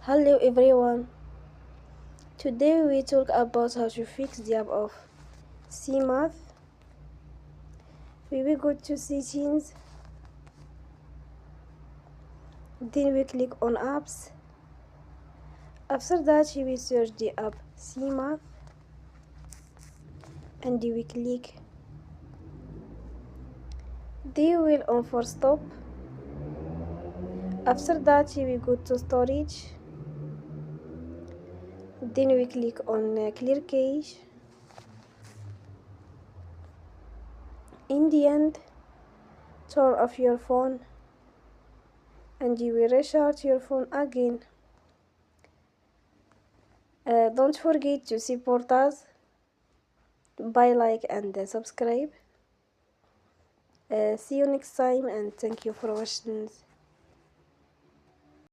Hello everyone. Today we talk about how to fix the app of Cymath. We will go to settings, then we click on apps. After that we will search the app Cymath and we click. Then we will on for stop. After that we will go to storage. Then we click on clear cache. In the end, turn off your phone and you will restart your phone again. Don't forget to support us by like and subscribe. See you next time and thank you for watching.